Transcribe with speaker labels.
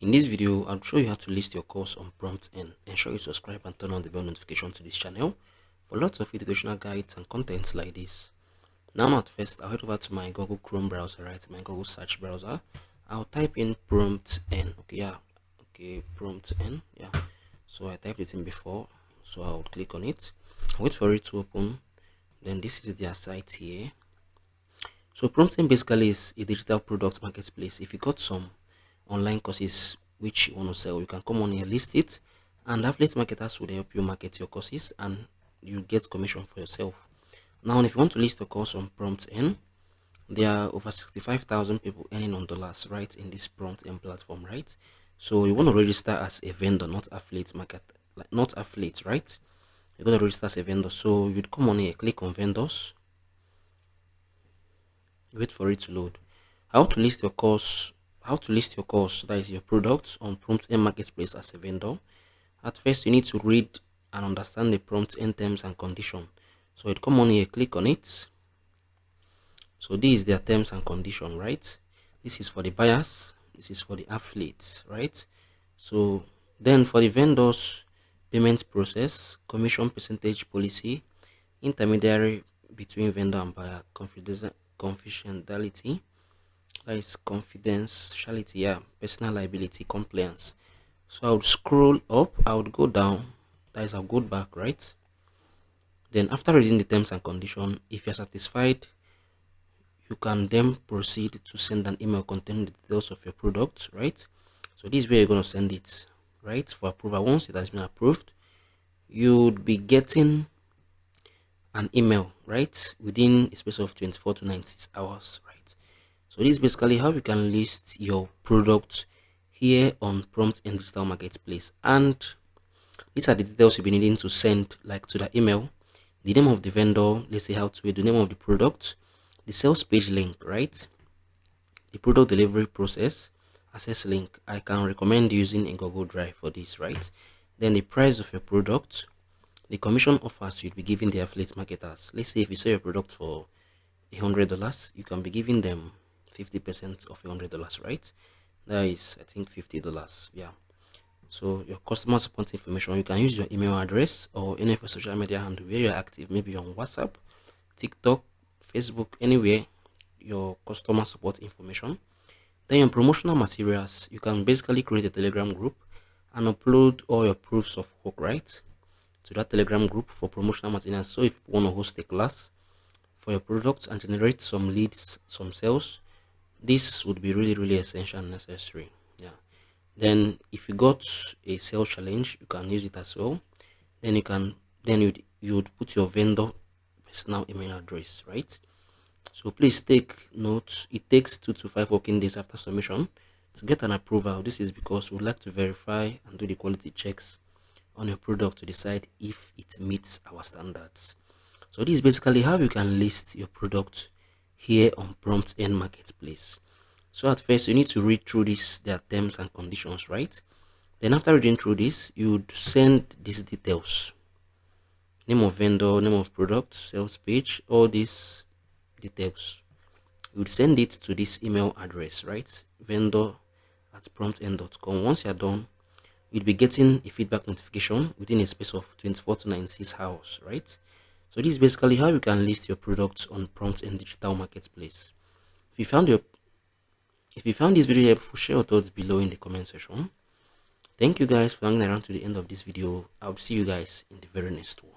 Speaker 1: In this video, I'll show you how to list your course on Promptearn. Ensure you subscribe and turn on the bell notification to this channel for lots of educational guides and content like this. Now, at first, I'll head over to my Google Chrome browser, right? My Google search browser. I'll type in Promptearn. Promptearn. Yeah. So I typed it in before, so I'll click on it. Wait for it to open. Then this is their site here. So Promptearn basically is a digital product marketplace. If you got some online courses which you want to sell, you can come on here, list it, and affiliate marketers will help you market your courses and you get commission for yourself. Now, if you want to list a course on Promptearn, there are over 65,000 people earning on dollars right in this Promptearn platform, right? So you want to register as a vendor, not affiliate market, like not affiliate, right? You're going to register as a vendor. So you'd come on here, click on vendors, wait for it to load. How to list your course, that is your product, on Promptearn marketplace as a vendor. At first, you need to read and understand the Promptearn terms and condition. So it come on here, click on it. So this is their terms and condition, right? This is for the buyers, this is for the affiliates, right? So then for the vendors, payment process, commission percentage policy, intermediary between vendor and buyer, confidentiality, that is confidentiality, yeah, personal liability, compliance. So I would scroll up, I would go down, that is I'll go back, right? Then after reading the terms and condition, if you're satisfied, you can then proceed to send an email containing the details of your product, right? So this is where you're going to send it, right, for approval. Once it has been approved, you'd be getting an email, right, within a space of 24 to 96 hours, right? So this is basically how you can list your product here on Promptearn Digital Marketplace. And these are the details you'll be needing to send, like to the email: the name of the vendor, let's say HowTo, the name of the product, the sales page link, right, the product delivery process, access link. I can recommend using a Google Drive for this, right? Then the price of your product, the commission offers you'd be giving the affiliate marketers. Let's say if you sell your product for $100, you can be giving them 50% of $100, right? That is, I think, $50. Yeah. So your customer support information, you can use your email address or any of your social media handle where you're active, maybe on WhatsApp, TikTok, Facebook, anywhere, your customer support information. Then your promotional materials, you can basically create a Telegram group and upload all your proofs of work, right, to that Telegram group for promotional materials. So if you want to host a class for your products and generate some leads, some sales, this would be really essential and necessary. Yeah. Then if you got a sales challenge, you can use it as well. Then you'd put your vendor personal email address, right? So please take note, it takes 2 to 5 working days after submission to get an approval. This is because we'd like to verify and do the quality checks on your product to decide if it meets our standards. So this is basically how you can list your product here on Promptearn Marketplace. So at first, you need to read through their terms and conditions, right? Then after reading through this, you'd send these details: name of vendor, name of product, sales page, all these details. You would send it to this email address, right? vendor@promptearn.com. Once you're done, you'd be getting a feedback notification within a space of 24 to 96 hours, right? So this is basically how you can list your products on Promptearn Digital Marketplace. If you found this video helpful, share your thoughts below in the comment section. Thank you guys for hanging around to the end of this video. I'll see you guys in the very next one.